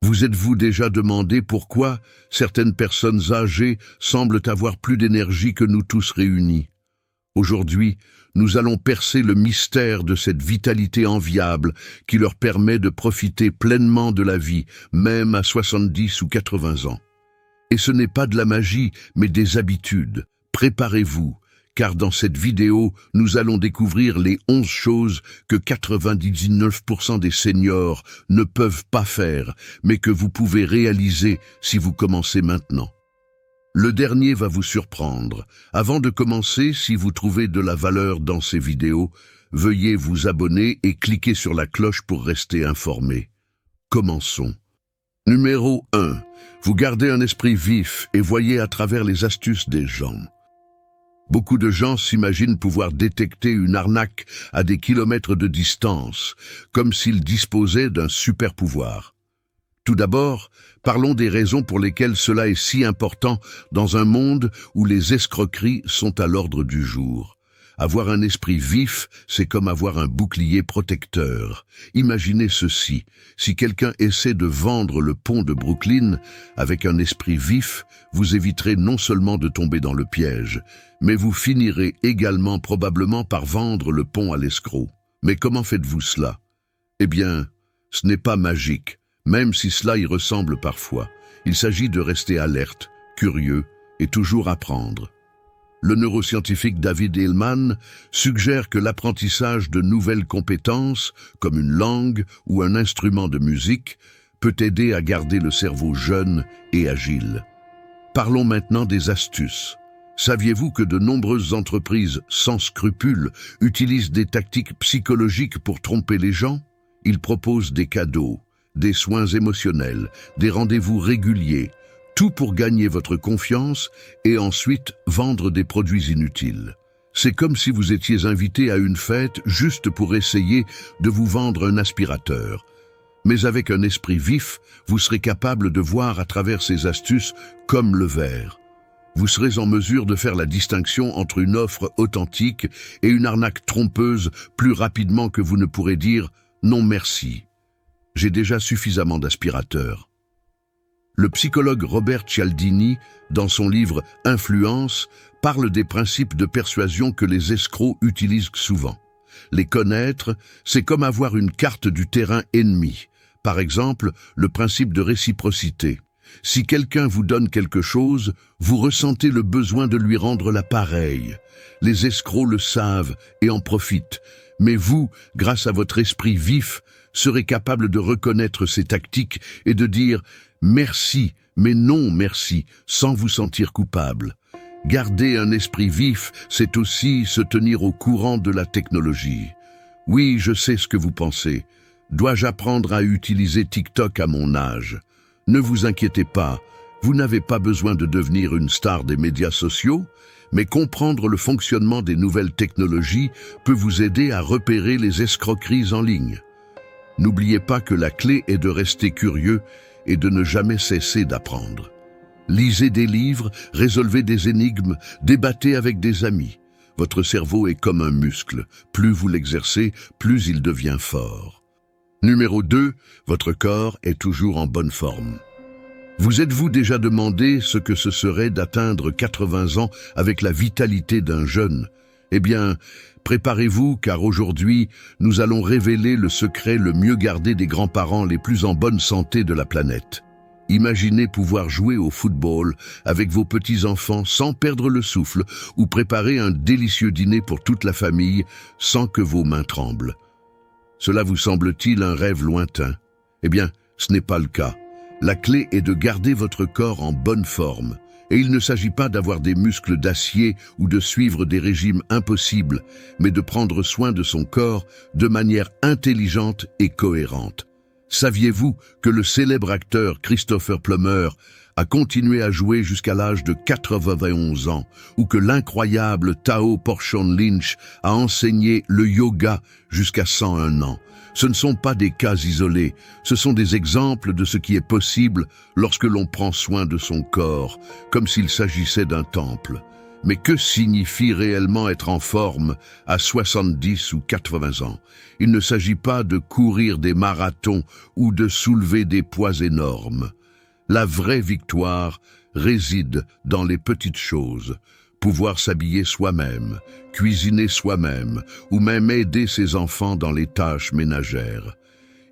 Vous êtes-vous déjà demandé pourquoi certaines personnes âgées semblent avoir plus d'énergie que nous tous réunis? Aujourd'hui, nous allons percer le mystère de cette vitalité enviable qui leur permet de profiter pleinement de la vie, même à 70 ou 80 ans. Et ce n'est pas de la magie, mais des habitudes. Préparez-vous, car dans cette vidéo, nous allons découvrir les 11 choses que 99% des seniors ne peuvent pas faire, mais que vous pouvez réaliser si vous commencez maintenant. Le dernier va vous surprendre. Avant de commencer, si vous trouvez de la valeur dans ces vidéos, veuillez vous abonner et cliquer sur la cloche pour rester informé. Commençons. Numéro 1. Vous gardez un esprit vif et voyez à travers les astuces des gens. Beaucoup de gens s'imaginent pouvoir détecter une arnaque à des kilomètres de distance, comme s'ils disposaient d'un super pouvoir. Tout d'abord, parlons des raisons pour lesquelles cela est si important dans un monde où les escroqueries sont à l'ordre du jour. Avoir un esprit vif, c'est comme avoir un bouclier protecteur. Imaginez ceci, si quelqu'un essaie de vendre le pont de Brooklyn, avec un esprit vif, vous éviterez non seulement de tomber dans le piège, mais vous finirez également probablement par vendre le pont à l'escroc. Mais comment faites-vous cela? Eh bien, ce n'est pas magique, même si cela y ressemble parfois. Il s'agit de rester alerte, curieux et toujours apprendre. Le neuroscientifique David Hillman suggère que l'apprentissage de nouvelles compétences, comme une langue ou un instrument de musique, peut aider à garder le cerveau jeune et agile. Parlons maintenant des astuces. Saviez-vous que de nombreuses entreprises sans scrupules utilisent des tactiques psychologiques pour tromper les gens? Ils proposent des cadeaux, des soins émotionnels, des rendez-vous réguliers, tout pour gagner votre confiance et ensuite vendre des produits inutiles. C'est comme si vous étiez invité à une fête juste pour essayer de vous vendre un aspirateur. Mais avec un esprit vif, vous serez capable de voir à travers ces astuces comme le verre. Vous serez en mesure de faire la distinction entre une offre authentique et une arnaque trompeuse plus rapidement que vous ne pourrez dire « non merci, j'ai déjà suffisamment d'aspirateurs ». Le psychologue Robert Cialdini, dans son livre « Influence », parle des principes de persuasion que les escrocs utilisent souvent. Les connaître, c'est comme avoir une carte du terrain ennemi. Par exemple, le principe de réciprocité. Si quelqu'un vous donne quelque chose, vous ressentez le besoin de lui rendre la pareille. Les escrocs le savent et en profitent. Mais vous, grâce à votre esprit vif, serez capable de reconnaître ces tactiques et de dire « merci, mais non merci » sans vous sentir coupable. Garder un esprit vif, c'est aussi se tenir au courant de la technologie. Oui, je sais ce que vous pensez. Dois-je apprendre à utiliser TikTok à mon âge? Ne vous inquiétez pas, vous n'avez pas besoin de devenir une star des médias sociaux, mais comprendre le fonctionnement des nouvelles technologies peut vous aider à repérer les escroqueries en ligne. N'oubliez pas que la clé est de rester curieux et de ne jamais cesser d'apprendre. Lisez des livres, résolvez des énigmes, débattez avec des amis. Votre cerveau est comme un muscle. Plus vous l'exercez, plus il devient fort. Numéro 2, votre corps est toujours en bonne forme. Vous êtes-vous déjà demandé ce que ce serait d'atteindre 80 ans avec la vitalité d'un jeune? Eh bien, préparez-vous car aujourd'hui, nous allons révéler le secret le mieux gardé des grands-parents les plus en bonne santé de la planète. Imaginez pouvoir jouer au football avec vos petits-enfants sans perdre le souffle ou préparer un délicieux dîner pour toute la famille sans que vos mains tremblent. Cela vous semble-t-il un rêve lointain? Eh bien, ce n'est pas le cas. La clé est de garder votre corps en bonne forme. Et il ne s'agit pas d'avoir des muscles d'acier ou de suivre des régimes impossibles, mais de prendre soin de son corps de manière intelligente et cohérente. Saviez-vous que le célèbre acteur Christopher Plummer a continué à jouer jusqu'à l'âge de 91 ans, ou que l'incroyable Tao Porchon Lynch a enseigné le yoga jusqu'à 101 ans? Ce ne sont pas des cas isolés, ce sont des exemples de ce qui est possible lorsque l'on prend soin de son corps, comme s'il s'agissait d'un temple. Mais que signifie réellement être en forme à 70 ou 80 ans? Il ne s'agit pas de courir des marathons ou de soulever des poids énormes. La vraie victoire réside dans les petites choses. Pouvoir s'habiller soi-même, cuisiner soi-même, ou même aider ses enfants dans les tâches ménagères.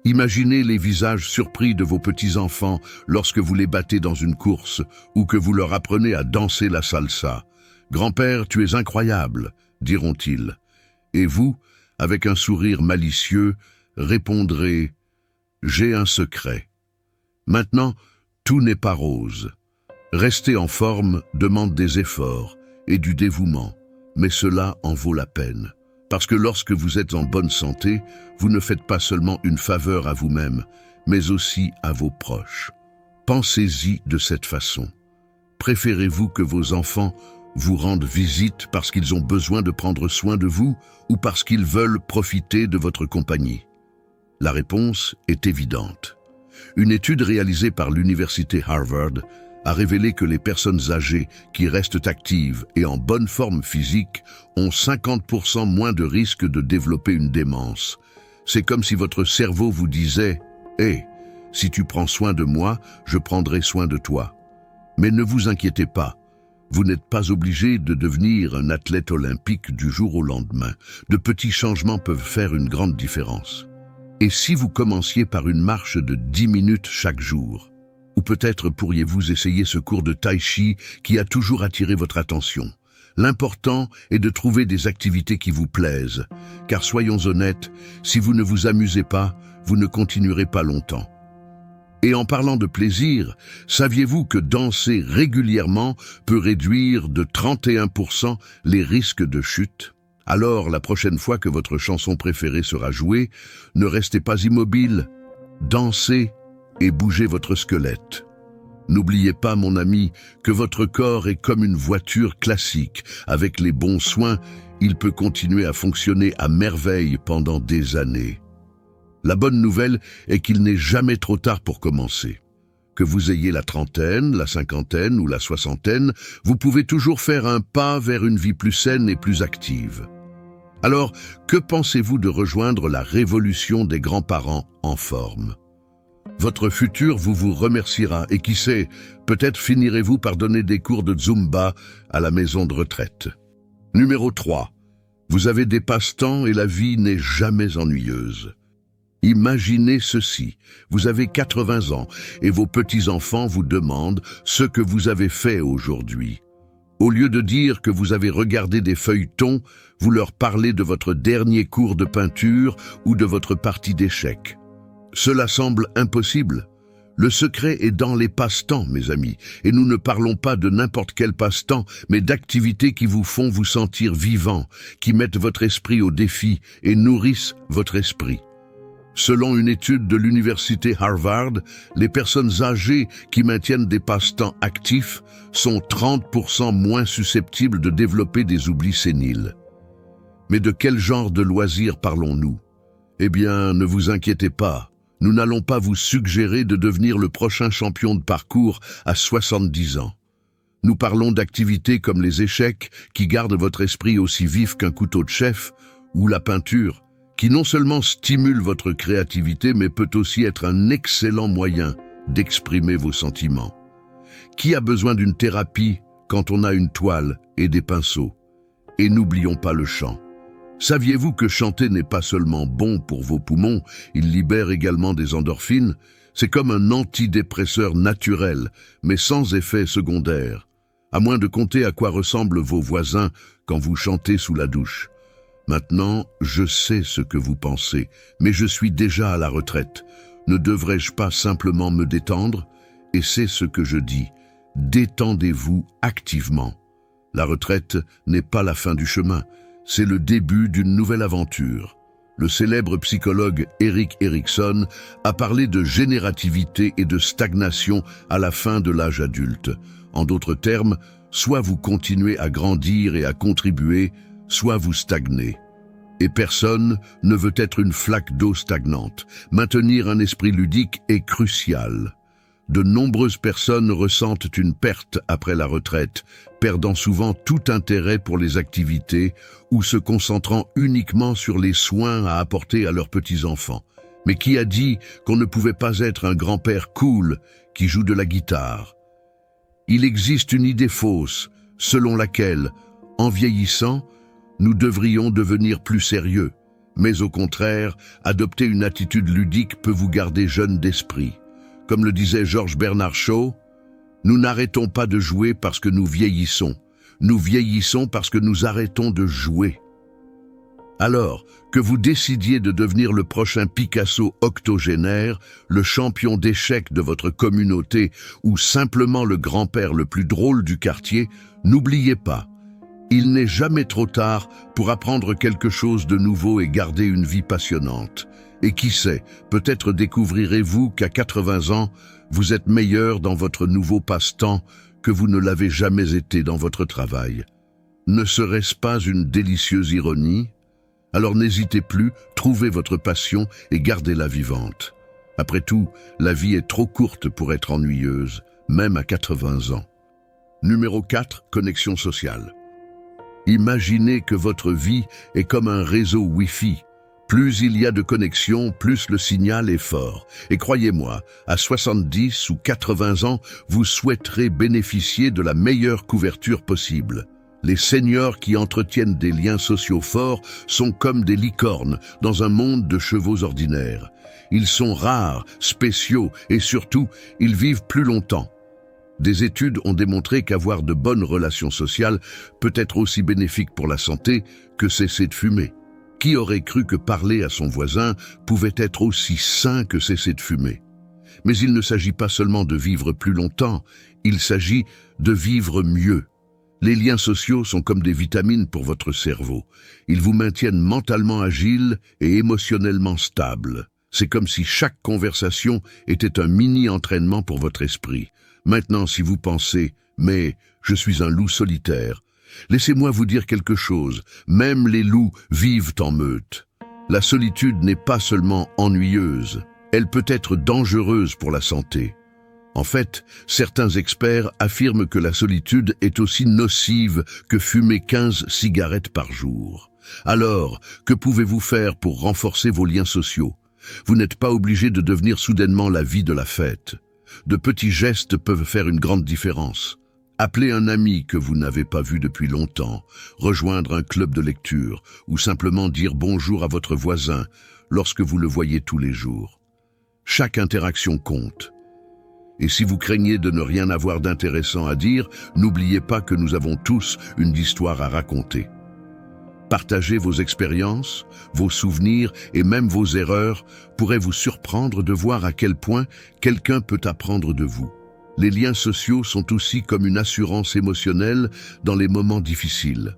Imaginez les visages surpris de vos petits-enfants lorsque vous les battez dans une course ou que vous leur apprenez à danser la salsa. « Grand-père, tu es incroyable », diront-ils. Et vous, avec un sourire malicieux, répondrez « J'ai un secret ». Maintenant, tout n'est pas rose. Rester en forme demande des efforts et du dévouement, mais cela en vaut la peine. Parce que lorsque vous êtes en bonne santé, vous ne faites pas seulement une faveur à vous-même, mais aussi à vos proches. Pensez-y de cette façon. Préférez-vous que vos enfants vous rendent visite parce qu'ils ont besoin de prendre soin de vous ou parce qu'ils veulent profiter de votre compagnie? La réponse est évidente. Une étude réalisée par l'université Harvard a révélé que les personnes âgées qui restent actives et en bonne forme physique ont 50% moins de risque de développer une démence. C'est comme si votre cerveau vous disait « Hé, si tu prends soin de moi, je prendrai soin de toi. » Mais ne vous inquiétez pas, vous n'êtes pas obligé de devenir un athlète olympique du jour au lendemain. De petits changements peuvent faire une grande différence. Et si vous commenciez par une marche de 10 minutes chaque jour? Ou peut-être pourriez-vous essayer ce cours de tai chi qui a toujours attiré votre attention. L'important est de trouver des activités qui vous plaisent, car soyons honnêtes, si vous ne vous amusez pas, vous ne continuerez pas longtemps. Et en parlant de plaisir, saviez-vous que danser régulièrement peut réduire de 31% les risques de chute? Alors, la prochaine fois que votre chanson préférée sera jouée, ne restez pas immobile, dansez et bougez votre squelette. N'oubliez pas, mon ami, que votre corps est comme une voiture classique. Avec les bons soins, il peut continuer à fonctionner à merveille pendant des années. La bonne nouvelle est qu'il n'est jamais trop tard pour commencer. Que vous ayez la trentaine, la cinquantaine ou la soixantaine, vous pouvez toujours faire un pas vers une vie plus saine et plus active. Alors, que pensez-vous de rejoindre la révolution des grands-parents en forme? Votre futur vous remerciera et qui sait, peut-être finirez-vous par donner des cours de Zumba à la maison de retraite. Numéro 3. Vous avez des passe-temps et la vie n'est jamais ennuyeuse. Imaginez ceci, vous avez 80 ans et vos petits-enfants vous demandent ce que vous avez fait aujourd'hui. Au lieu de dire que vous avez regardé des feuilletons, vous leur parlez de votre dernier cours de peinture ou de votre partie d'échecs. Cela semble impossible. Le secret est dans les passe-temps, mes amis, et nous ne parlons pas de n'importe quel passe-temps, mais d'activités qui vous font vous sentir vivant, qui mettent votre esprit au défi et nourrissent votre esprit. Selon une étude de l'université Harvard, les personnes âgées qui maintiennent des passe-temps actifs sont 30% moins susceptibles de développer des oublis séniles. Mais de quel genre de loisirs parlons-nous? Eh bien, ne vous inquiétez pas. Nous n'allons pas vous suggérer de devenir le prochain champion de parcours à 70 ans. Nous parlons d'activités comme les échecs, qui gardent votre esprit aussi vif qu'un couteau de chef, ou la peinture, qui non seulement stimule votre créativité, mais peut aussi être un excellent moyen d'exprimer vos sentiments. Qui a besoin d'une thérapie quand on a une toile et des pinceaux? Et n'oublions pas le chant. Saviez-vous que chanter n'est pas seulement bon pour vos poumons, il libère également des endorphines? C'est comme un antidépresseur naturel, mais sans effet secondaire. À moins de compter à quoi ressemblent vos voisins quand vous chantez sous la douche. Maintenant, je sais ce que vous pensez, mais je suis déjà à la retraite. Ne devrais-je pas simplement me détendre? Et c'est ce que je dis. Détendez-vous activement. La retraite n'est pas la fin du chemin. C'est le début d'une nouvelle aventure. Le célèbre psychologue Erik Erikson a parlé de générativité et de stagnation à la fin de l'âge adulte. En d'autres termes, soit vous continuez à grandir et à contribuer, soit vous stagnez. Et personne ne veut être une flaque d'eau stagnante. Maintenir un esprit ludique est crucial. de nombreuses personnes ressentent une perte après la retraite, perdant souvent tout intérêt pour les activités ou se concentrant uniquement sur les soins à apporter à leurs petits-enfants. Mais qui a dit qu'on ne pouvait pas être un grand-père cool qui joue de la guitare? Il existe une idée fausse, selon laquelle, en vieillissant, nous devrions devenir plus sérieux. Mais au contraire, adopter une attitude ludique peut vous garder jeune d'esprit. Comme le disait George Bernard Shaw, nous n'arrêtons pas de jouer parce que nous vieillissons. Nous vieillissons parce que nous arrêtons de jouer. Alors, que vous décidiez de devenir le prochain Picasso octogénaire, le champion d'échecs de votre communauté ou simplement le grand-père le plus drôle du quartier, n'oubliez pas, il n'est jamais trop tard pour apprendre quelque chose de nouveau et garder une vie passionnante. Et qui sait, peut-être découvrirez-vous qu'à 80 ans, vous êtes meilleur dans votre nouveau passe-temps que vous ne l'avez jamais été dans votre travail. Ne serait-ce pas une délicieuse ironie? Alors n'hésitez plus, trouvez votre passion et gardez-la vivante. Après tout, la vie est trop courte pour être ennuyeuse, même à 80 ans. Numéro 4, connexion sociale. Imaginez que votre vie est comme un réseau Wi-Fi. Plus il y a de connexions, plus le signal est fort. Et croyez-moi, à 70 ou 80 ans, vous souhaiterez bénéficier de la meilleure couverture possible. Les seniors qui entretiennent des liens sociaux forts sont comme des licornes dans un monde de chevaux ordinaires. Ils sont rares, spéciaux et surtout, ils vivent plus longtemps. Des études ont démontré qu'avoir de bonnes relations sociales peut être aussi bénéfique pour la santé que cesser de fumer. Qui aurait cru que parler à son voisin pouvait être aussi sain que cesser de fumer? Mais il ne s'agit pas seulement de vivre plus longtemps, il s'agit de vivre mieux. Les liens sociaux sont comme des vitamines pour votre cerveau. Ils vous maintiennent mentalement agile et émotionnellement stable. C'est comme si chaque conversation était un mini-entraînement pour votre esprit. Maintenant, si vous pensez « mais je suis un loup solitaire », laissez-moi vous dire quelque chose, même les loups vivent en meute. La solitude n'est pas seulement ennuyeuse, elle peut être dangereuse pour la santé. En fait, certains experts affirment que la solitude est aussi nocive que fumer 15 cigarettes par jour. Alors, que pouvez-vous faire pour renforcer vos liens sociaux? Vous n'êtes pas obligé de devenir soudainement la vie de la fête. De petits gestes peuvent faire une grande différence. Appelez un ami que vous n'avez pas vu depuis longtemps, rejoindre un club de lecture ou simplement dire bonjour à votre voisin lorsque vous le voyez tous les jours. Chaque interaction compte. Et si vous craignez de ne rien avoir d'intéressant à dire, n'oubliez pas que nous avons tous une histoire à raconter. Partager vos expériences, vos souvenirs et même vos erreurs pourrait vous surprendre de voir à quel point quelqu'un peut apprendre de vous. Les liens sociaux sont aussi comme une assurance émotionnelle dans les moments difficiles.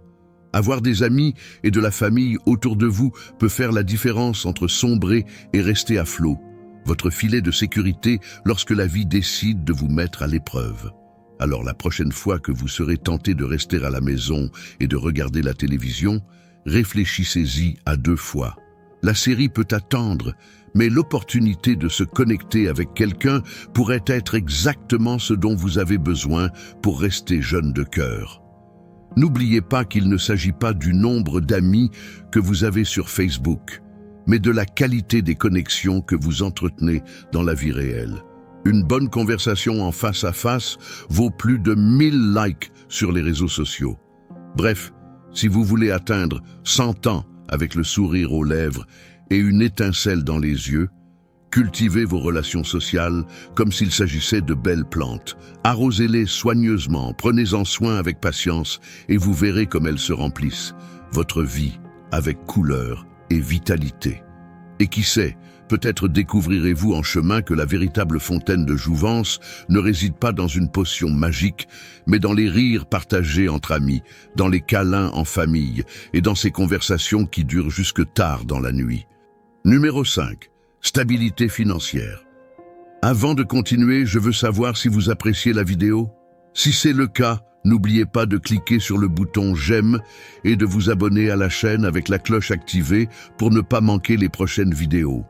Avoir des amis et de la famille autour de vous peut faire la différence entre sombrer et rester à flot. Votre filet de sécurité lorsque la vie décide de vous mettre à l'épreuve. Alors la prochaine fois que vous serez tenté de rester à la maison et de regarder la télévision, réfléchissez-y à 2 fois. La série peut attendre, mais l'opportunité de se connecter avec quelqu'un pourrait être exactement ce dont vous avez besoin pour rester jeune de cœur. N'oubliez pas qu'il ne s'agit pas du nombre d'amis que vous avez sur Facebook, mais de la qualité des connexions que vous entretenez dans la vie réelle. Une bonne conversation en face à face vaut plus de 1000 likes sur les réseaux sociaux. Bref, si vous voulez atteindre 100 ans avec le sourire aux lèvres et une étincelle dans les yeux, cultivez vos relations sociales comme s'il s'agissait de belles plantes. Arrosez-les soigneusement, prenez-en soin avec patience et vous verrez comme elles se remplissent. Votre vie avec couleur et vitalité. Et qui sait, peut-être découvrirez-vous en chemin que la véritable fontaine de jouvence ne réside pas dans une potion magique, mais dans les rires partagés entre amis, dans les câlins en famille et dans ces conversations qui durent jusque tard dans la nuit. Numéro 5. Stabilité financière. Avant de continuer, je veux savoir si vous appréciez la vidéo. Si c'est le cas, n'oubliez pas de cliquer sur le bouton j'aime et de vous abonner à la chaîne avec la cloche activée pour ne pas manquer les prochaines vidéos.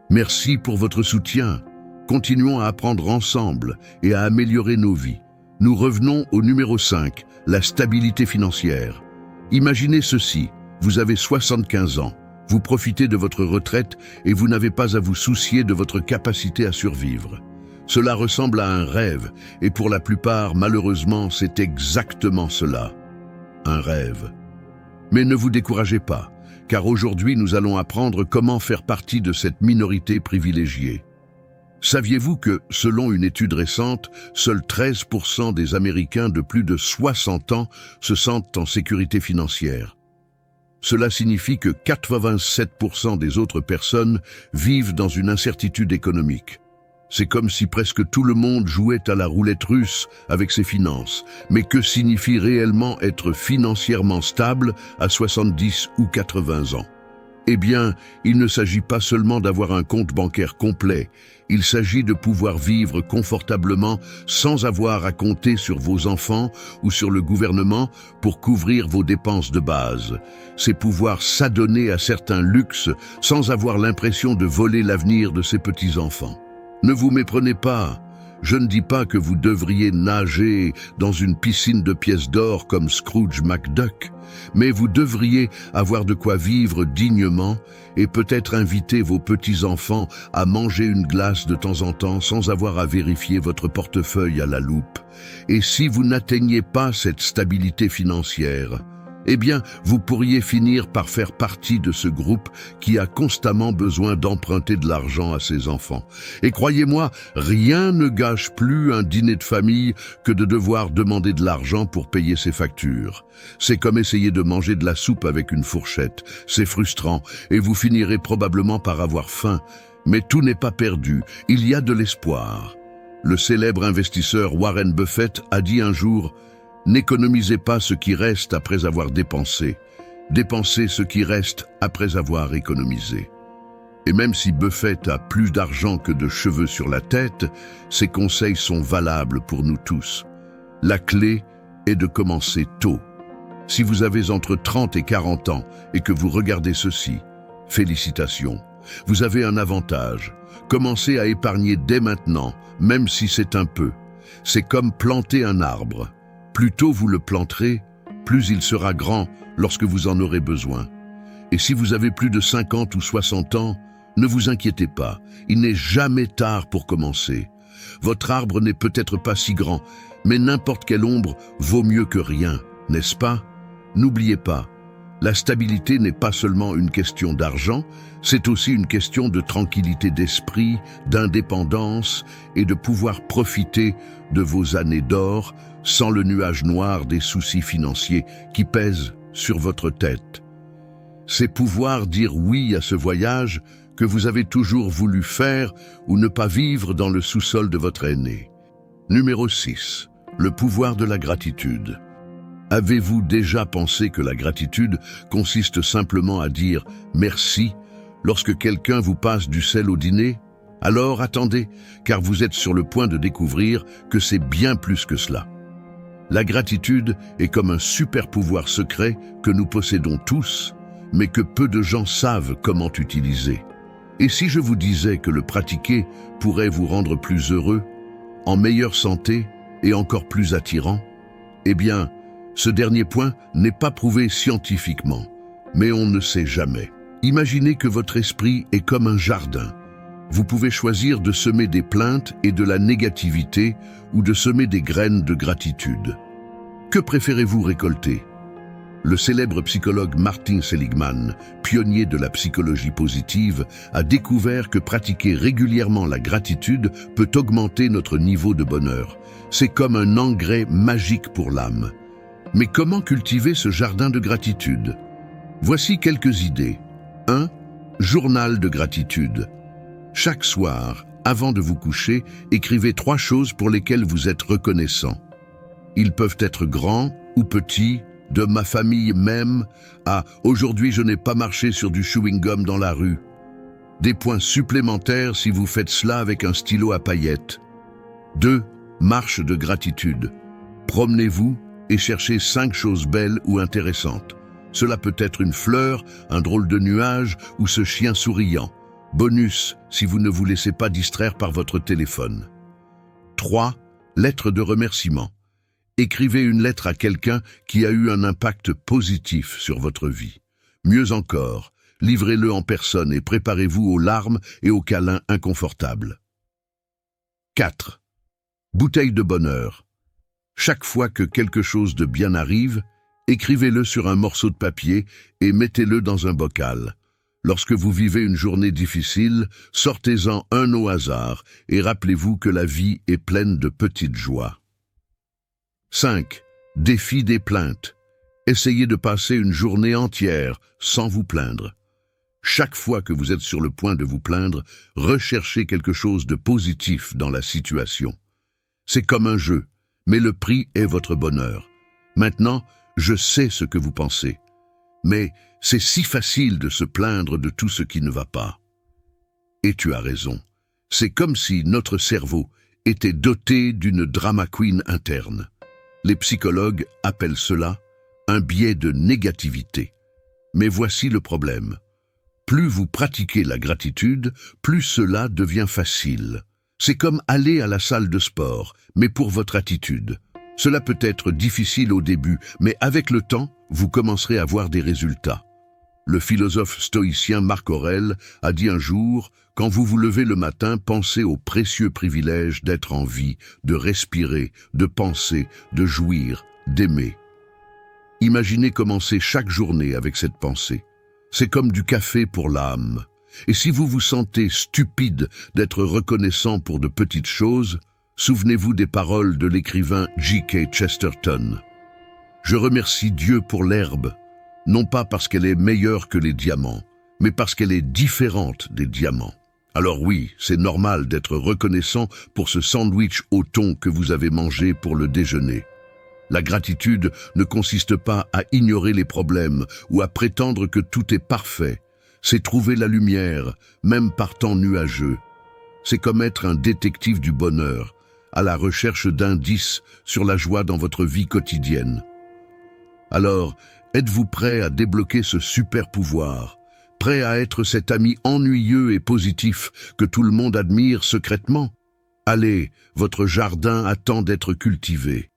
Merci pour votre soutien. Continuons à apprendre ensemble et à améliorer nos vies. Nous revenons au numéro 5, la stabilité financière. Imaginez ceci, vous avez 75 ans, vous profitez de votre retraite et vous n'avez pas à vous soucier de votre capacité à survivre. Cela ressemble à un rêve et pour la plupart, malheureusement, c'est exactement cela. Un rêve. Mais ne vous découragez pas, car aujourd'hui nous allons apprendre comment faire partie de cette minorité privilégiée. Saviez-vous que, selon une étude récente, seuls 13% des Américains de plus de 60 ans se sentent en sécurité financière? Cela signifie que 87% des autres personnes vivent dans une incertitude économique. C'est comme si presque tout le monde jouait à la roulette russe avec ses finances. Mais que signifie réellement être financièrement stable à 70 ou 80 ans? Eh bien, il ne s'agit pas seulement d'avoir un compte bancaire complet, il s'agit de pouvoir vivre confortablement sans avoir à compter sur vos enfants ou sur le gouvernement pour couvrir vos dépenses de base. C'est pouvoir s'adonner à certains luxes sans avoir l'impression de voler l'avenir de ses petits-enfants. Ne vous méprenez pas. Je ne dis pas que vous devriez nager dans une piscine de pièces d'or comme Scrooge McDuck, mais vous devriez avoir de quoi vivre dignement et peut-être inviter vos petits-enfants à manger une glace de temps en temps sans avoir à vérifier votre portefeuille à la loupe. Et si vous n'atteignez pas cette stabilité financière, eh bien, vous pourriez finir par faire partie de ce groupe qui a constamment besoin d'emprunter de l'argent à ses enfants. Et croyez-moi, rien ne gâche plus un dîner de famille que de devoir demander de l'argent pour payer ses factures. C'est comme essayer de manger de la soupe avec une fourchette. C'est frustrant et vous finirez probablement par avoir faim. Mais tout n'est pas perdu, il y a de l'espoir. Le célèbre investisseur Warren Buffett a dit un jour: n'économisez pas ce qui reste après avoir dépensé. Dépensez ce qui reste après avoir économisé. Et même si Buffett a plus d'argent que de cheveux sur la tête, ses conseils sont valables pour nous tous. La clé est de commencer tôt. Si vous avez entre 30 et 40 ans et que vous regardez ceci, félicitations. Vous avez un avantage. Commencez à épargner dès maintenant, même si c'est un peu. C'est comme planter un arbre. Plus tôt vous le planterez, plus il sera grand lorsque vous en aurez besoin. Et si vous avez plus de 50 ou 60 ans, ne vous inquiétez pas, il n'est jamais tard pour commencer. Votre arbre n'est peut-être pas si grand, mais n'importe quelle ombre vaut mieux que rien, n'est-ce pas? N'oubliez pas, la stabilité n'est pas seulement une question d'argent, c'est aussi une question de tranquillité d'esprit, d'indépendance et de pouvoir profiter de vos années d'or sans le nuage noir des soucis financiers qui pèsent sur votre tête. C'est pouvoir dire oui à ce voyage que vous avez toujours voulu faire ou ne pas vivre dans le sous-sol de votre aîné. Numéro 6. Le pouvoir de la gratitude. Avez-vous déjà pensé que la gratitude consiste simplement à dire « merci » lorsque quelqu'un vous passe du sel au dîner? Alors attendez, car vous êtes sur le point de découvrir que c'est bien plus que cela. La gratitude est comme un super pouvoir secret que nous possédons tous, mais que peu de gens savent comment utiliser. Et si je vous disais que le pratiquer pourrait vous rendre plus heureux, en meilleure santé et encore plus attirant? Eh bien, ce dernier point n'est pas prouvé scientifiquement, mais on ne sait jamais. Imaginez que votre esprit est comme un jardin. Vous pouvez choisir de semer des plaintes et de la négativité ou de semer des graines de gratitude. Que préférez-vous récolter? Le célèbre psychologue Martin Seligman, pionnier de la psychologie positive, a découvert que pratiquer régulièrement la gratitude peut augmenter notre niveau de bonheur. C'est comme un engrais magique pour l'âme. Mais comment cultiver ce jardin de gratitude? Voici quelques idées. 1. Journal de gratitude. Chaque soir, avant de vous coucher, écrivez 3 choses pour lesquelles vous êtes reconnaissant. Ils peuvent être grands ou petits, de ma famille même à « aujourd'hui je n'ai pas marché sur du chewing-gum dans la rue ». Des points supplémentaires si vous faites cela avec un stylo à paillettes. 2. Marche de gratitude. Promenez-vous et cherchez 5 choses belles ou intéressantes. Cela peut être une fleur, un drôle de nuage ou ce chien souriant. Bonus, si vous ne vous laissez pas distraire par votre téléphone. 3. Lettre de remerciement. Écrivez une lettre à quelqu'un qui a eu un impact positif sur votre vie. Mieux encore, livrez-le en personne et préparez-vous aux larmes et aux câlins inconfortables. 4. Bouteille de bonheur. Chaque fois que quelque chose de bien arrive, écrivez-le sur un morceau de papier et mettez-le dans un bocal. Lorsque vous vivez une journée difficile, sortez-en un au hasard et rappelez-vous que la vie est pleine de petites joies. 5. Défi des plaintes. Essayez de passer une journée entière sans vous plaindre. Chaque fois que vous êtes sur le point de vous plaindre, recherchez quelque chose de positif dans la situation. C'est comme un jeu, mais le prix est votre bonheur. Maintenant, je sais ce que vous pensez. Mais c'est si facile de se plaindre de tout ce qui ne va pas. Et tu as raison. C'est comme si notre cerveau était doté d'une drama queen interne. Les psychologues appellent cela un biais de négativité. Mais voici le problème. Plus vous pratiquez la gratitude, plus cela devient facile. C'est comme aller à la salle de sport, mais pour votre attitude. Cela peut être difficile au début, mais avec le temps, vous commencerez à voir des résultats. Le philosophe stoïcien Marc Aurèle a dit un jour « Quand vous vous levez le matin, pensez au précieux privilège d'être en vie, de respirer, de penser, de jouir, d'aimer. » Imaginez commencer chaque journée avec cette pensée. C'est comme du café pour l'âme. Et si vous vous sentez stupide d'être reconnaissant pour de petites choses, souvenez-vous des paroles de l'écrivain G.K. Chesterton. « Je remercie Dieu pour l'herbe, non pas parce qu'elle est meilleure que les diamants, mais parce qu'elle est différente des diamants. » Alors oui, c'est normal d'être reconnaissant pour ce sandwich au thon que vous avez mangé pour le déjeuner. La gratitude ne consiste pas à ignorer les problèmes ou à prétendre que tout est parfait. C'est trouver la lumière, même par temps nuageux. C'est comme être un détective du bonheur, à la recherche d'indices sur la joie dans votre vie quotidienne. Alors, êtes-vous prêt à débloquer ce super pouvoir, prêt à être cet ami ennuyeux et positif que tout le monde admire secrètement? Allez, votre jardin attend d'être cultivé.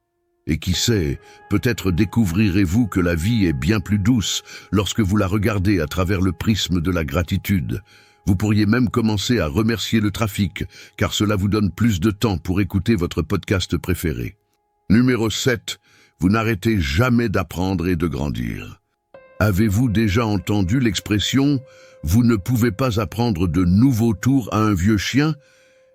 Et qui sait, peut-être découvrirez-vous que la vie est bien plus douce lorsque vous la regardez à travers le prisme de la gratitude. Vous pourriez même commencer à remercier le trafic, car cela vous donne plus de temps pour écouter votre podcast préféré. Numéro 7. Vous n'arrêtez jamais d'apprendre et de grandir. Avez-vous déjà entendu l'expression « vous ne pouvez pas apprendre de nouveaux tours à un vieux chien » ?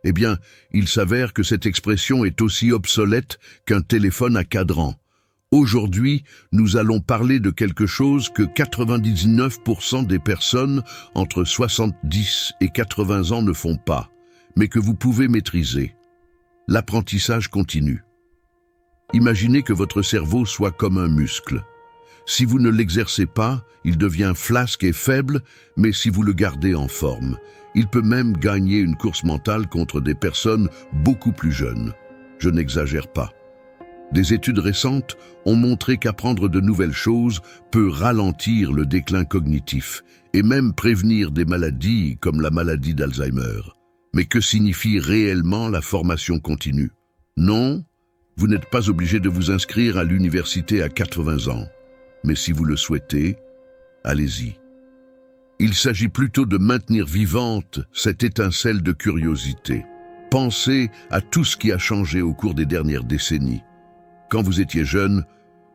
Eh bien, il s'avère que cette expression est aussi obsolète qu'un téléphone à cadran. Aujourd'hui, nous allons parler de quelque chose que 99% des personnes entre 70 et 80 ans ne font pas, mais que vous pouvez maîtriser. L'apprentissage continu. Imaginez que votre cerveau soit comme un muscle. Si vous ne l'exercez pas, il devient flasque et faible, mais si vous le gardez en forme, il peut même gagner une course mentale contre des personnes beaucoup plus jeunes. Je n'exagère pas. Des études récentes ont montré qu'apprendre de nouvelles choses peut ralentir le déclin cognitif et même prévenir des maladies comme la maladie d'Alzheimer. Mais que signifie réellement la formation continue? Non, vous n'êtes pas obligé de vous inscrire à l'université à 80 ans. Mais si vous le souhaitez, allez-y. Il s'agit plutôt de maintenir vivante cette étincelle de curiosité. Pensez à tout ce qui a changé au cours des dernières décennies. Quand vous étiez jeune,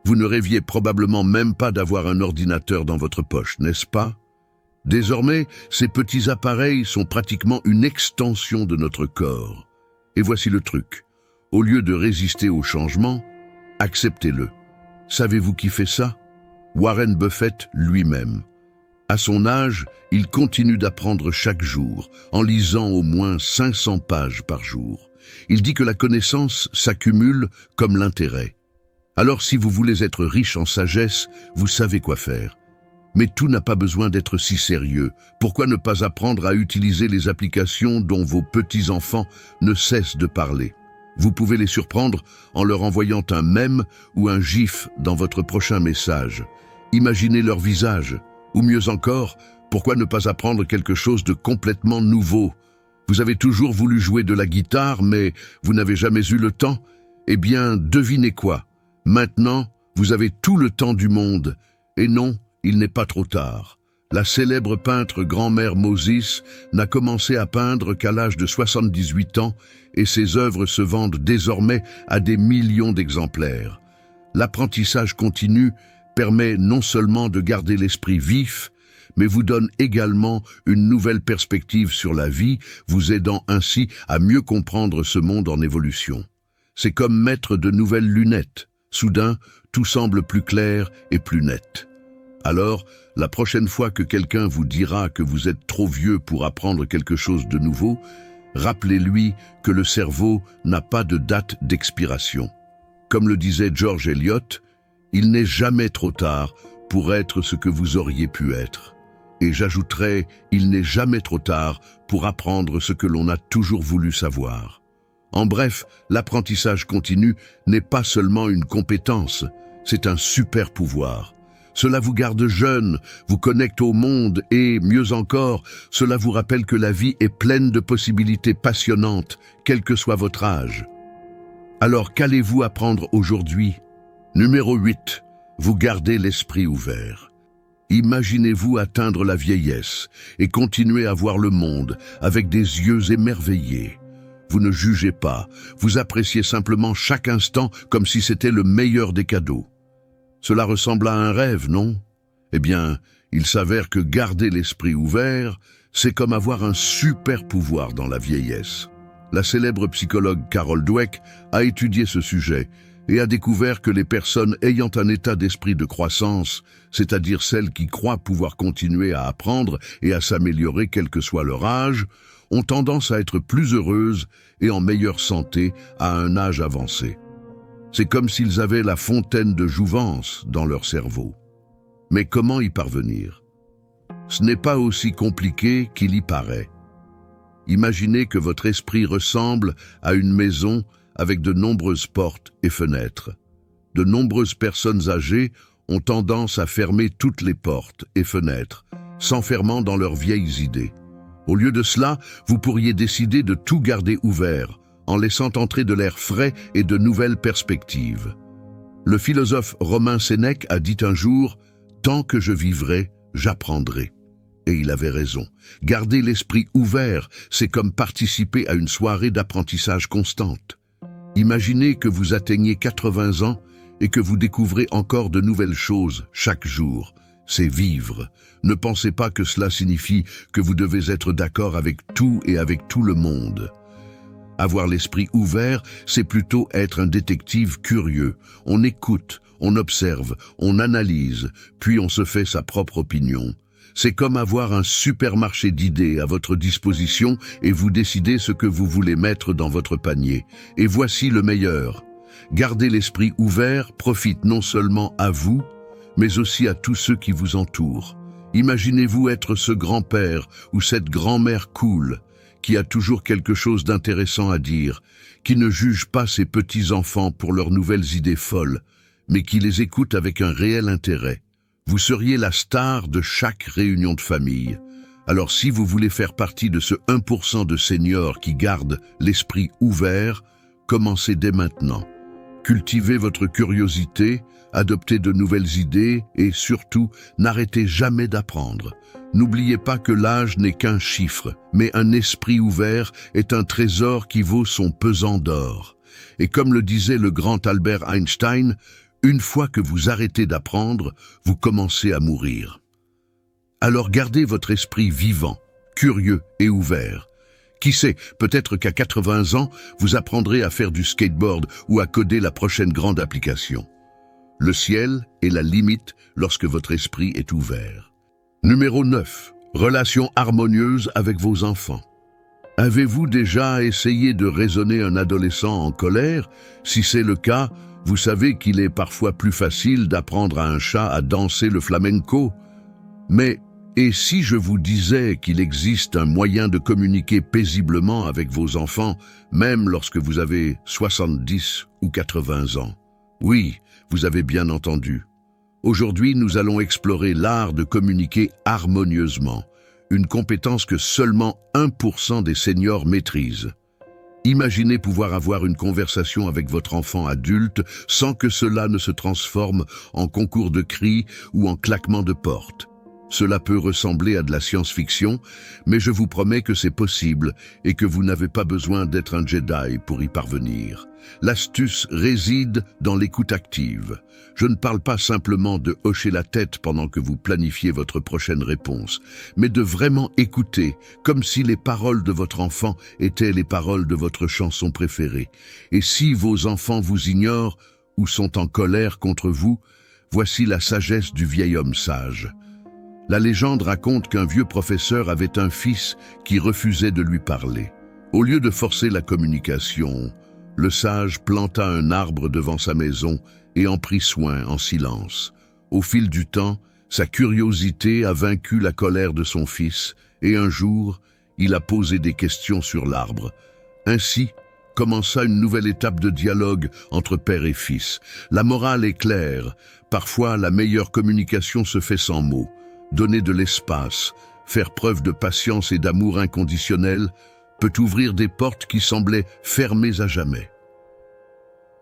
vous ne rêviez probablement même pas d'avoir un ordinateur dans votre poche, n'est-ce pas? Désormais, ces petits appareils sont pratiquement une extension de notre corps. Et voici le truc. Au lieu de résister au changement, acceptez-le. Savez-vous qui fait ça? Warren Buffett lui-même. À son âge, il continue d'apprendre chaque jour, en lisant au moins 500 pages par jour. Il dit que la connaissance s'accumule comme l'intérêt. Alors si vous voulez être riche en sagesse, vous savez quoi faire. Mais tout n'a pas besoin d'être si sérieux. Pourquoi ne pas apprendre à utiliser les applications dont vos petits-enfants ne cessent de parler? Vous pouvez les surprendre en leur envoyant un mème ou un gif dans votre prochain message. Imaginez leur visage. Ou mieux encore, Pourquoi ne pas apprendre quelque chose de complètement nouveau? Vous avez toujours voulu jouer de la guitare, mais vous n'avez jamais eu le temps? Eh bien, devinez quoi? Maintenant, vous avez tout le temps du monde. Et non, il n'est pas trop tard. La célèbre peintre grand-mère Moses n'a commencé à peindre qu'à l'âge de 78 ans et ses œuvres se vendent désormais à des millions d'exemplaires. L'apprentissage continu permet non seulement de garder l'esprit vif, mais vous donne également une nouvelle perspective sur la vie, vous aidant ainsi à mieux comprendre ce monde en évolution. C'est comme mettre de nouvelles lunettes. Soudain, tout semble plus clair et plus net. Alors, la prochaine fois que quelqu'un vous dira que vous êtes trop vieux pour apprendre quelque chose de nouveau, rappelez-lui que le cerveau n'a pas de date d'expiration. Comme le disait George Eliot, il n'est jamais trop tard pour être ce que vous auriez pu être. Et j'ajouterais, il n'est jamais trop tard pour apprendre ce que l'on a toujours voulu savoir. En bref, l'apprentissage continu n'est pas seulement une compétence, c'est un super pouvoir. Cela vous garde jeune, vous connecte au monde et, mieux encore, cela vous rappelle que la vie est pleine de possibilités passionnantes, quel que soit votre âge. Alors qu'allez-vous apprendre aujourd'hui? Numéro 8. Vous gardez l'esprit ouvert. Imaginez-vous atteindre la vieillesse et continuer à voir le monde avec des yeux émerveillés. Vous ne jugez pas, vous appréciez simplement chaque instant comme si c'était le meilleur des cadeaux. Cela ressemble à un rêve, non? Eh bien, il s'avère que garder l'esprit ouvert, c'est comme avoir un super pouvoir dans la vieillesse. La célèbre psychologue Carol Dweck a étudié ce sujet et a découvert que les personnes ayant un état d'esprit de croissance, c'est-à-dire celles qui croient pouvoir continuer à apprendre et à s'améliorer quel que soit leur âge, ont tendance à être plus heureuses et en meilleure santé à un âge avancé. C'est comme s'ils avaient la fontaine de jouvence dans leur cerveau. Mais comment y parvenir? Ce n'est pas aussi compliqué qu'il y paraît. Imaginez que votre esprit ressemble à une maison avec de nombreuses portes et fenêtres. De nombreuses personnes âgées ont tendance à fermer toutes les portes et fenêtres, s'enfermant dans leurs vieilles idées. Au lieu de cela, vous pourriez décider de tout garder ouvert, en laissant entrer de l'air frais et de nouvelles perspectives. Le philosophe romain Sénèque a dit un jour « Tant que je vivrai, j'apprendrai ». Et il avait raison. Garder l'esprit ouvert, c'est comme participer à une soirée d'apprentissage constante. Imaginez que vous atteignez 80 ans et que vous découvrez encore de nouvelles choses chaque jour. C'est vivre. Ne pensez pas que cela signifie que vous devez être d'accord avec tout et avec tout le monde. Avoir l'esprit ouvert, c'est plutôt être un détective curieux. On écoute, on observe, on analyse, puis on se fait sa propre opinion. C'est comme avoir un supermarché d'idées à votre disposition et vous décidez ce que vous voulez mettre dans votre panier. Et voici le meilleur. Garder l'esprit ouvert profite non seulement à vous, mais aussi à tous ceux qui vous entourent. Imaginez-vous être ce grand-père ou cette grand-mère cool, qui a toujours quelque chose d'intéressant à dire, qui ne juge pas ses petits-enfants pour leurs nouvelles idées folles, mais qui les écoute avec un réel intérêt. Vous seriez la star de chaque réunion de famille. Alors si vous voulez faire partie de ce 1% de seniors qui gardent l'esprit ouvert, commencez dès maintenant. Cultivez votre curiosité, adoptez de nouvelles idées et surtout, n'arrêtez jamais d'apprendre. N'oubliez pas que l'âge n'est qu'un chiffre, mais un esprit ouvert est un trésor qui vaut son pesant d'or. Et comme le disait le grand Albert Einstein, une fois que vous arrêtez d'apprendre, vous commencez à mourir. Alors gardez votre esprit vivant, curieux et ouvert. Qui sait, peut-être qu'à 80 ans, vous apprendrez à faire du skateboard ou à coder la prochaine grande application. Le ciel est la limite lorsque votre esprit est ouvert. Numéro 9. Relation harmonieuse avec vos enfants. Avez-vous déjà essayé de raisonner un adolescent en colère? Si c'est le cas, vous savez qu'il est parfois plus facile d'apprendre à un chat à danser le flamenco. Mais, et si je vous disais qu'il existe un moyen de communiquer paisiblement avec vos enfants, même lorsque vous avez 70 ou 80 ans? Oui, vous avez bien entendu. Aujourd'hui, nous allons explorer l'art de communiquer harmonieusement, une compétence que seulement 1% des seniors maîtrisent. Imaginez pouvoir avoir une conversation avec votre enfant adulte sans que cela ne se transforme en concours de cris ou en claquement de porte. Cela peut ressembler à de la science-fiction, mais je vous promets que c'est possible et que vous n'avez pas besoin d'être un Jedi pour y parvenir. L'astuce réside dans l'écoute active. Je ne parle pas simplement de hocher la tête pendant que vous planifiez votre prochaine réponse, mais de vraiment écouter, comme si les paroles de votre enfant étaient les paroles de votre chanson préférée. Et si vos enfants vous ignorent ou sont en colère contre vous, voici la sagesse du vieil homme sage. La légende raconte qu'un vieux professeur avait un fils qui refusait de lui parler. Au lieu de forcer la communication, le sage planta un arbre devant sa maison et en prit soin en silence. Au fil du temps, sa curiosité a vaincu la colère de son fils et un jour, il a posé des questions sur l'arbre. Ainsi, commença une nouvelle étape de dialogue entre père et fils. La morale est claire. Parfois, la meilleure communication se fait sans mots. Donner de l'espace, faire preuve de patience et d'amour inconditionnel peut ouvrir des portes qui semblaient fermées à jamais.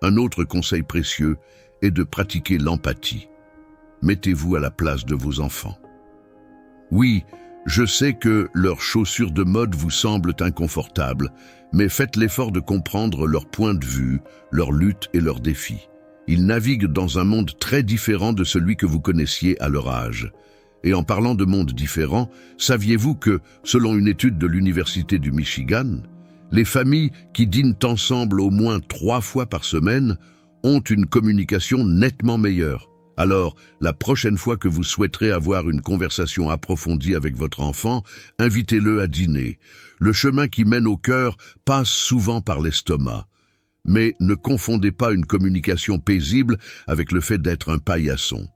Un autre conseil précieux est de pratiquer l'empathie. Mettez-vous à la place de vos enfants. Oui, je sais que leurs chaussures de mode vous semblent inconfortables, mais faites l'effort de comprendre leur point de vue, leurs luttes et leurs défis. Ils naviguent dans un monde très différent de celui que vous connaissiez à leur âge. Et en parlant de mondes différents, saviez-vous que, selon une étude de l'Université du Michigan, les familles qui dînent ensemble au moins 3 fois par semaine ont une communication nettement meilleure. Alors, la prochaine fois que vous souhaiterez avoir une conversation approfondie avec votre enfant, invitez-le à dîner. Le chemin qui mène au cœur passe souvent par l'estomac. Mais ne confondez pas une communication paisible avec le fait d'être un paillasson.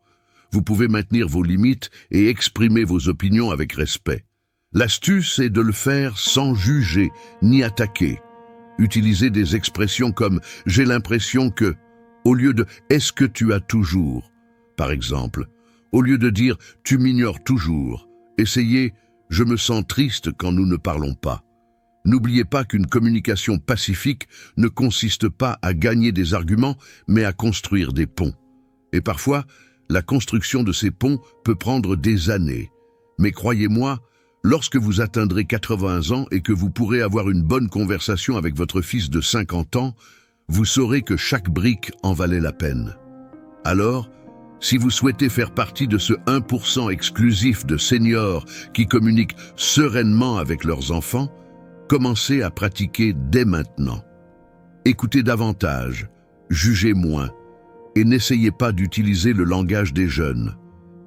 Vous pouvez maintenir vos limites et exprimer vos opinions avec respect. L'astuce est de le faire sans juger ni attaquer. Utilisez des expressions comme « j'ai l'impression que » au lieu de « est-ce que tu as toujours ?» Par exemple, au lieu de dire « tu m'ignores toujours », essayez « je me sens triste quand nous ne parlons pas ». N'oubliez pas qu'une communication pacifique ne consiste pas à gagner des arguments, mais à construire des ponts. Et parfois, la construction de ces ponts peut prendre des années. Mais croyez-moi, lorsque vous atteindrez 80 ans et que vous pourrez avoir une bonne conversation avec votre fils de 50 ans, vous saurez que chaque brique en valait la peine. Alors, si vous souhaitez faire partie de ce 1% exclusif de seniors qui communiquent sereinement avec leurs enfants, commencez à pratiquer dès maintenant. Écoutez davantage, jugez moins, et n'essayez pas d'utiliser le langage des jeunes.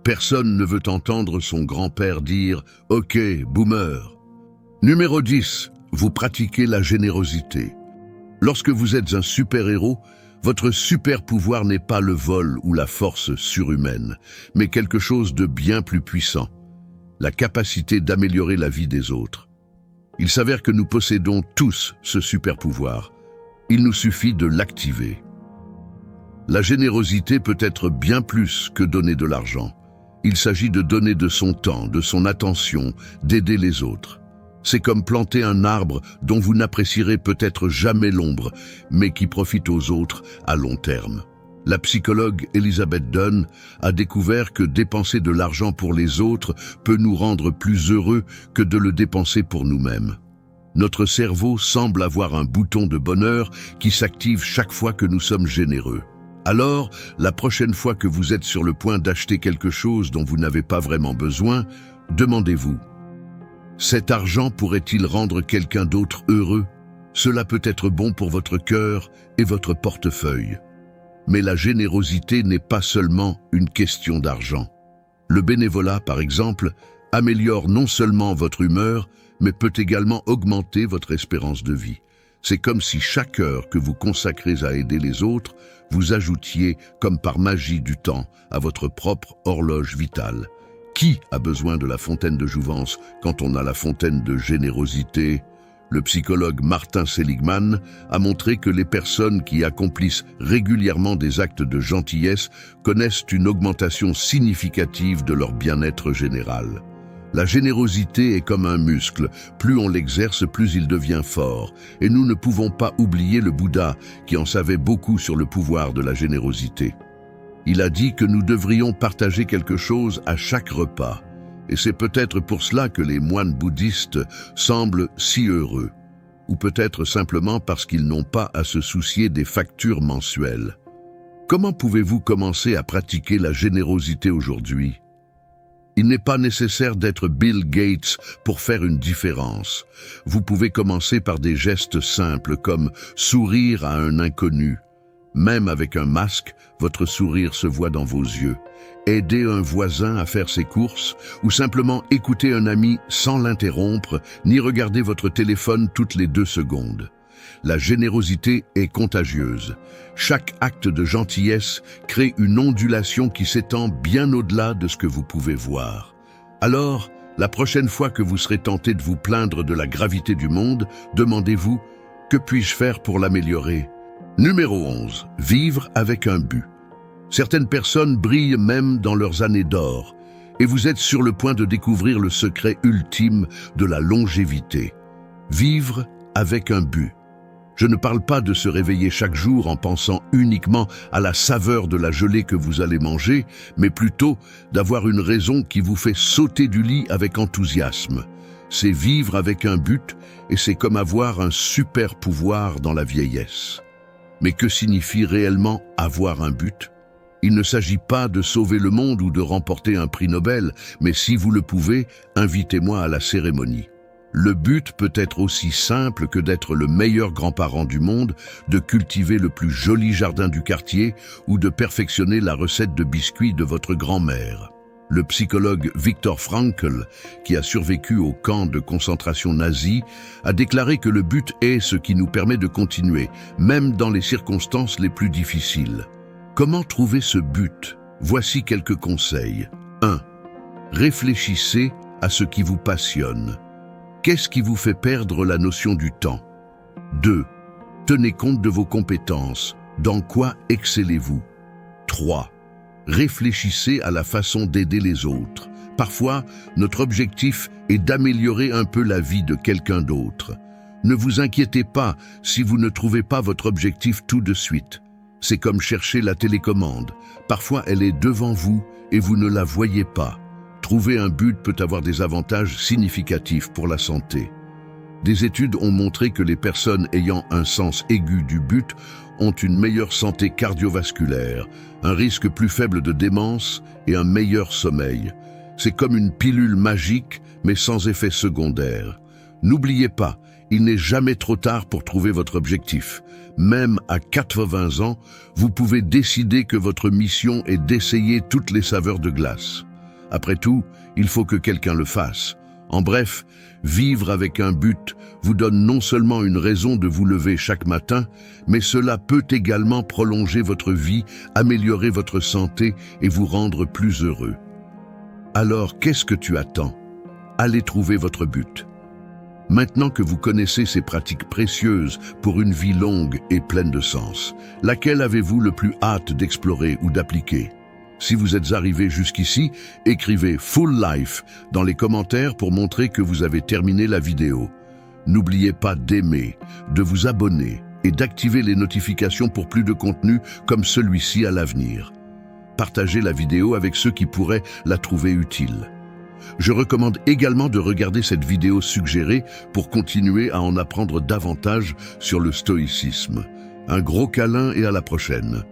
Personne ne veut entendre son grand-père dire « Ok, boomer ». Numéro 10. Vous pratiquez la générosité. Lorsque vous êtes un super-héros, votre super-pouvoir n'est pas le vol ou la force surhumaine, mais quelque chose de bien plus puissant, la capacité d'améliorer la vie des autres. Il s'avère que nous possédons tous ce super-pouvoir. Il nous suffit de l'activer. La générosité peut être bien plus que donner de l'argent. Il s'agit de donner de son temps, de son attention, d'aider les autres. C'est comme planter un arbre dont vous n'apprécierez peut-être jamais l'ombre, mais qui profite aux autres à long terme. La psychologue Elizabeth Dunn a découvert que dépenser de l'argent pour les autres peut nous rendre plus heureux que de le dépenser pour nous-mêmes. Notre cerveau semble avoir un bouton de bonheur qui s'active chaque fois que nous sommes généreux. Alors, la prochaine fois que vous êtes sur le point d'acheter quelque chose dont vous n'avez pas vraiment besoin, demandez-vous: cet argent pourrait-il rendre quelqu'un d'autre heureux? Cela peut être bon pour votre cœur et votre portefeuille. Mais la générosité n'est pas seulement une question d'argent. Le bénévolat, par exemple, améliore non seulement votre humeur, mais peut également augmenter votre espérance de vie. C'est comme si chaque heure que vous consacrez à aider les autres, vous ajoutiez, comme par magie du temps, à votre propre horloge vitale. Qui a besoin de la fontaine de jouvence quand on a la fontaine de générosité? Le psychologue Martin Seligman a montré que les personnes qui accomplissent régulièrement des actes de gentillesse connaissent une augmentation significative de leur bien-être général. La générosité est comme un muscle, plus on l'exerce, plus il devient fort. Et nous ne pouvons pas oublier le Bouddha, qui en savait beaucoup sur le pouvoir de la générosité. Il a dit que nous devrions partager quelque chose à chaque repas. Et c'est peut-être pour cela que les moines bouddhistes semblent si heureux. Ou peut-être simplement parce qu'ils n'ont pas à se soucier des factures mensuelles. Comment pouvez-vous commencer à pratiquer la générosité aujourd'hui ? Il n'est pas nécessaire d'être Bill Gates pour faire une différence. Vous pouvez commencer par des gestes simples comme sourire à un inconnu. Même avec un masque, votre sourire se voit dans vos yeux. Aider un voisin à faire ses courses ou simplement écouter un ami sans l'interrompre ni regarder votre téléphone toutes les 2 secondes. La générosité est contagieuse. Chaque acte de gentillesse crée une ondulation qui s'étend bien au-delà de ce que vous pouvez voir. Alors, la prochaine fois que vous serez tenté de vous plaindre de la gravité du monde, demandez-vous « Que puis-je faire pour l'améliorer ?» Numéro 11. Vivre avec un but. Certaines personnes brillent même dans leurs années d'or, et vous êtes sur le point de découvrir le secret ultime de la longévité. Vivre avec un but. Je ne parle pas de se réveiller chaque jour en pensant uniquement à la saveur de la gelée que vous allez manger, mais plutôt d'avoir une raison qui vous fait sauter du lit avec enthousiasme. C'est vivre avec un but, et c'est comme avoir un super pouvoir dans la vieillesse. Mais que signifie réellement avoir un but ? Il ne s'agit pas de sauver le monde ou de remporter un prix Nobel, mais si vous le pouvez, invitez-moi à la cérémonie. Le but peut être aussi simple que d'être le meilleur grand-parent du monde, de cultiver le plus joli jardin du quartier ou de perfectionner la recette de biscuits de votre grand-mère. Le psychologue Viktor Frankl, qui a survécu au camp de concentration nazi, a déclaré que le but est ce qui nous permet de continuer, même dans les circonstances les plus difficiles. Comment trouver ce but ? Voici quelques conseils. 1. Réfléchissez à ce qui vous passionne. Qu'est-ce qui vous fait perdre la notion du temps ? 2. Tenez compte de vos compétences. Dans quoi excellez-vous ? 3. Réfléchissez à la façon d'aider les autres. Parfois, notre objectif est d'améliorer un peu la vie de quelqu'un d'autre. Ne vous inquiétez pas si vous ne trouvez pas votre objectif tout de suite. C'est comme chercher la télécommande. Parfois, elle est devant vous et vous ne la voyez pas. Trouver un but peut avoir des avantages significatifs pour la santé. Des études ont montré que les personnes ayant un sens aigu du but ont une meilleure santé cardiovasculaire, un risque plus faible de démence et un meilleur sommeil. C'est comme une pilule magique, mais sans effet secondaire. N'oubliez pas, il n'est jamais trop tard pour trouver votre objectif. Même à 80 ans, vous pouvez décider que votre mission est d'essayer toutes les saveurs de glace. Après tout, il faut que quelqu'un le fasse. En bref, vivre avec un but vous donne non seulement une raison de vous lever chaque matin, mais cela peut également prolonger votre vie, améliorer votre santé et vous rendre plus heureux. Alors, qu'est-ce que tu attends ? Allez trouver votre but. Maintenant que vous connaissez ces pratiques précieuses pour une vie longue et pleine de sens, laquelle avez-vous le plus hâte d'explorer ou d'appliquer ? Si vous êtes arrivé jusqu'ici, écrivez « Full Life » dans les commentaires pour montrer que vous avez terminé la vidéo. N'oubliez pas d'aimer, de vous abonner et d'activer les notifications pour plus de contenu comme celui-ci à l'avenir. Partagez la vidéo avec ceux qui pourraient la trouver utile. Je recommande également de regarder cette vidéo suggérée pour continuer à en apprendre davantage sur le stoïcisme. Un gros câlin et à la prochaine.